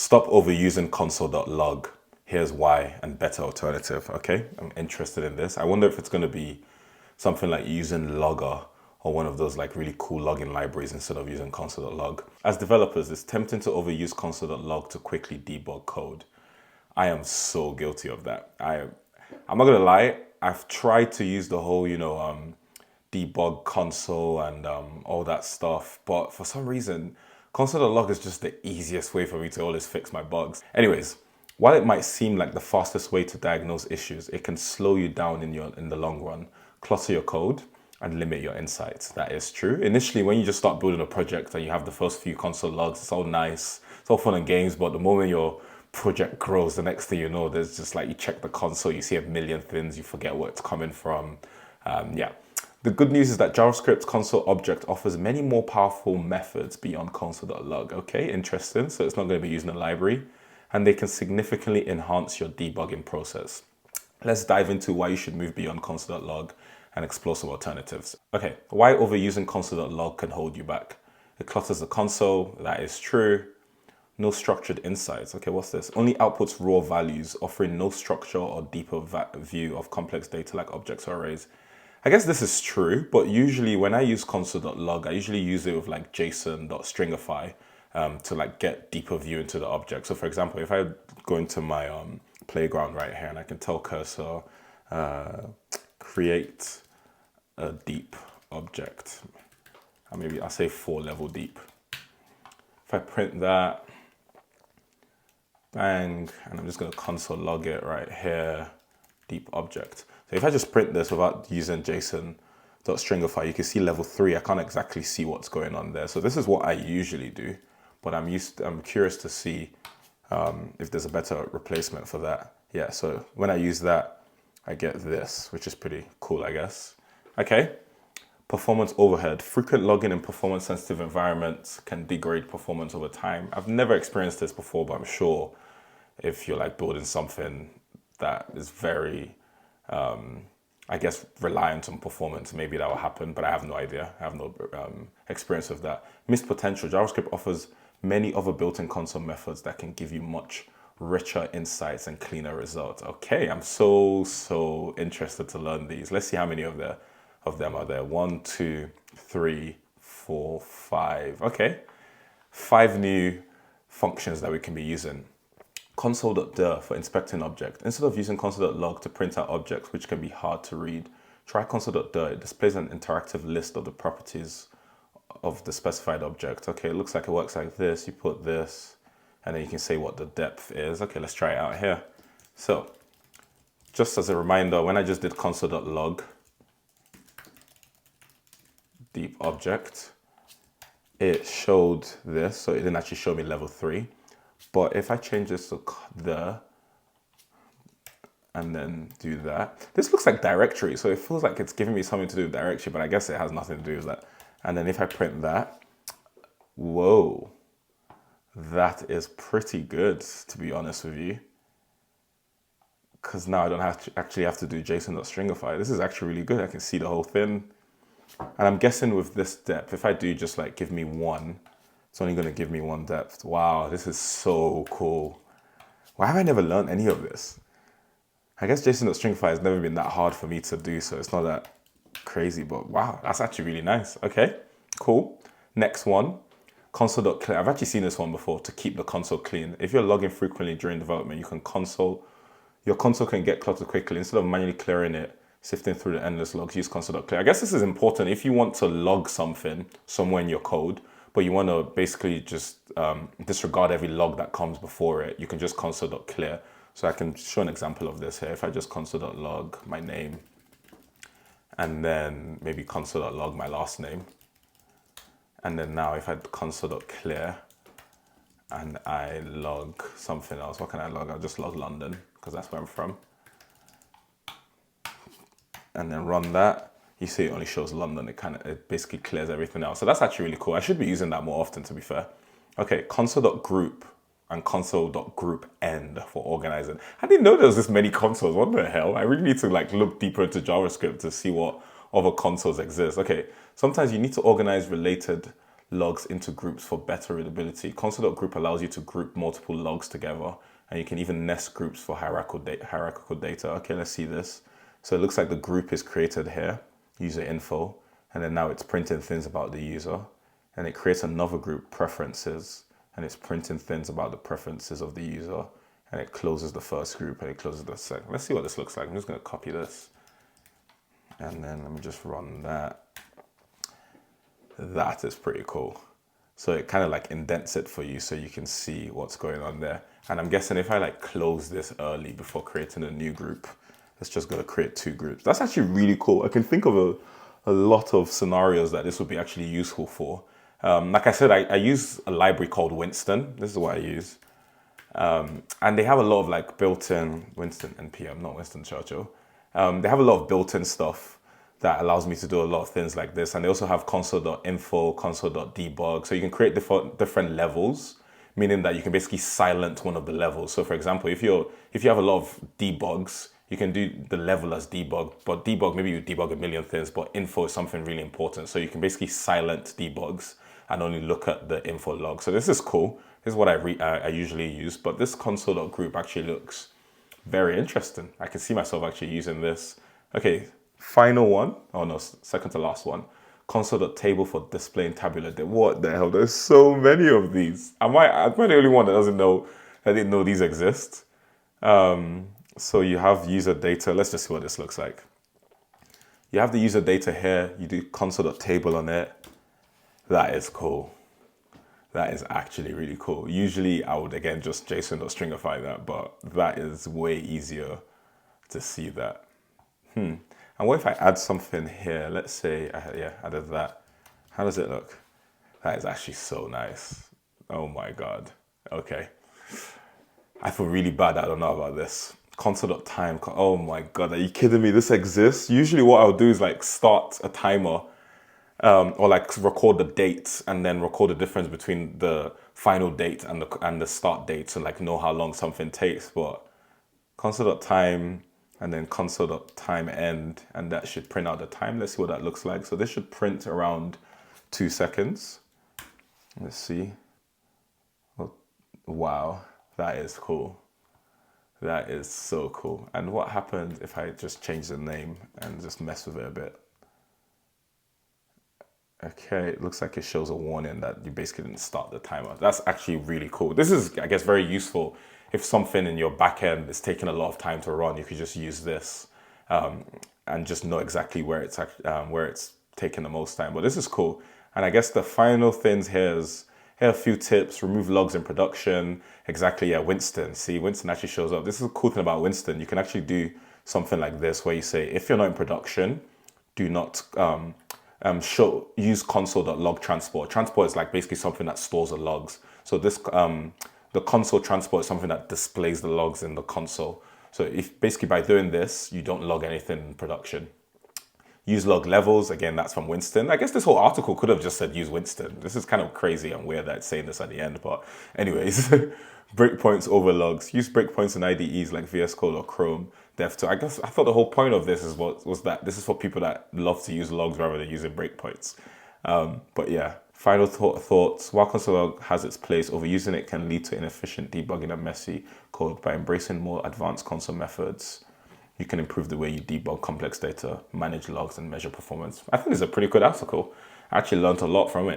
Stop overusing console.log. Here's why and better alternative. Okay, I'm interested in this. I wonder if it's going to be something like using Logger or one of those like really cool logging libraries instead of using console.log. As developers, it's tempting to overuse console.log to quickly debug code. I am so guilty of that. I'm not gonna lie. I've tried to use the whole, debug console and all that stuff, but for some reason, console.log is just the easiest way for me to always fix my bugs. Anyways, while it might seem like the fastest way to diagnose issues, it can slow you down in the long run, clutter your code, and limit your insights. That is true. Initially, when you just start building a project and you have the first few console logs, it's all nice, it's all fun and games, but the moment your project grows, the next thing you know, there's just like you check the console, you see a million things, you forget where it's coming from. Yeah. The good news is that JavaScript's console object offers many more powerful methods beyond console.log. Okay, interesting. So it's not going to be using a library, and they can significantly enhance your debugging process. Let's dive into why you should move beyond console.log and explore some alternatives. Okay, why overusing console.log can hold you back. It clutters the console, that is true. No structured insights. Okay, what's this? Only outputs raw values, offering no structure or deeper view of complex data like objects or arrays. I guess this is true, but usually when I use console.log, I usually use it with like json.stringify to like get deeper view into the object. So for example, if I go into my playground right here and I can tell cursor, create a deep object, and maybe I'll say 4 level deep. If I print that, bang, and I'm just going to console log it right here, deep object. So if I just print this without using json.stringify, you can see level 3. I can't exactly see what's going on there. So this is what I usually do, but I'm curious to see if there's a better replacement for that. Yeah, so when I use that, I get this, which is pretty cool, I guess. Okay, performance overhead. Frequent logging in performance sensitive environments can degrade performance over time. I've never experienced this before, but I'm sure if you're like building something that is very, I guess, reliant on performance, maybe that will happen, but I have no idea. I have no experience of that. Missed potential. JavaScript offers many other built-in console methods that can give you much richer insights and cleaner results. Okay, I'm so interested to learn these. Let's see how many of them are there. 1, 2, 3, 4, 5. Okay, 5 new functions that we can be using. Console.dir for inspecting objects. Instead of using console.log to print out objects which can be hard to read, try console.dir. It displays an interactive list of the properties of the specified object. Okay, it looks like it works like this. You put this, and then you can say what the depth is. Okay, let's try it out here. So, just as a reminder, when I just did console.log, deep object, it showed this, so it didn't actually show me level 3. But if I change this to the, and then do that, this looks like directory, so it feels like it's giving me something to do with directory, but I guess it has nothing to do with that. And then if I print that, whoa, that is pretty good, to be honest with you. Because now I don't actually have to do json.stringify. This is actually really good. I can see the whole thing. And I'm guessing with this depth, if I do just like give me 1, it's only going to give me 1 depth. Wow, this is so cool. Why have I never learned any of this? I guess json.stringify has never been that hard for me to do, so it's not that crazy, but wow, that's actually really nice. Okay, cool. Next one, console.clear. I've actually seen this one before, to keep the console clean. If you're logging frequently during development, your console can get cluttered quickly. Instead of manually clearing it, sifting through the endless logs, use console.clear. I guess this is important if you want to log something somewhere in your code, but you want to basically just disregard every log that comes before it. You can just console.clear. So I can show an example of this here. If I just console.log my name, and then maybe console.log my last name. And then now if I console.clear and I log something else, what can I log? I'll just log London because that's where I'm from. And then run that. You see it only shows London. It basically clears everything else. So that's actually really cool. I should be using that more often, to be fair. Okay, console.group and console.group end for organizing. I didn't know there was this many consoles. What the hell? I really need to like look deeper into JavaScript to see what other consoles exist. Okay, sometimes you need to organize related logs into groups for better readability. Console.group allows you to group multiple logs together, and you can even nest groups for hierarchical data. Okay, let's see this. So it looks like the group is created here, user info, and then now it's printing things about the user. And it creates another group, preferences, and it's printing things about the preferences of the user. And it closes the first group and it closes the second. Let's see what this looks like. I'm just going to copy this. And then let me just run that. That is pretty cool. So it kind of like indents it for you so you can see what's going on there. And I'm guessing if I like close this early before creating a new group, it's just going to create two groups. That's actually really cool. I can think of a lot of scenarios that this would be actually useful for. Like I said, I use a library called Winston. This is what I use. And they have a lot of like built-in Winston NPM, not Winston Churchill. They have a lot of built-in stuff that allows me to do a lot of things like this. And they also have console.info, console.debug. So you can create different levels, meaning that you can basically silent one of the levels. So for example, if you have a lot of debugs, you can do the level as debug, but debug, maybe you debug a million things, but info is something really important. So you can basically silent debugs and only look at the info log. So this is cool. This is what I usually use, but this console.group actually looks very interesting. I can see myself actually using this. Okay, final one. Oh no, second to last one. Console.table for displaying tabular data. What the hell? There's so many of these. Am I the only one that didn't know these exist? So you have user data. Let's just see what this looks like. You have the user data here. You do console.table on it. That is cool. That is actually really cool. Usually I would, again, just JSON.stringify that, but that is way easier to see that. And what if I add something here? Let's say, added that. How does it look? That is actually so nice. Oh my God. Okay. I feel really bad that I don't know about this. Console.time. Oh my God, are you kidding me? This exists? Usually what I'll do is like start a timer or like record the date and then record the difference between the final date and the start date to like know how long something takes. But console.time and then console.time end, and that should print out the time. Let's see what that looks like. So this should print around 2 seconds. Let's see. Oh, wow, that is cool. That is so cool. And what happens if I just change the name and just mess with it a bit? Okay, it looks like it shows a warning that you basically didn't start the timer. That's actually really cool. This is, I guess, very useful if something in your backend is taking a lot of time to run. You could just use this and just know exactly where it's taking the most time. But this is cool. And I guess the final things here are a few tips. Remove logs in production. Exactly, yeah, Winston. See, Winston actually shows up. This is a cool thing about Winston. You can actually do something like this where you say, if you're not in production, do not use console.log transport. Transport is like basically something that stores the logs. So this the console transport is something that displays the logs in the console. So if basically by doing this, you don't log anything in production. Use log levels. Again, that's from Winston. I guess this whole article could have just said use Winston. This is kind of crazy and weird that it's saying this at the end, but anyways, breakpoints over logs. Use breakpoints in IDEs like VS Code or Chrome. Dev2. I guess I thought the whole point of this was that this is for people that love to use logs rather than using breakpoints. But yeah, final thoughts. While Console.log has its place, overusing it can lead to inefficient debugging and messy code. By embracing more advanced console methods, you can improve the way you debug complex data, manage logs, and measure performance. I think it's a pretty good article. I actually learned a lot from it.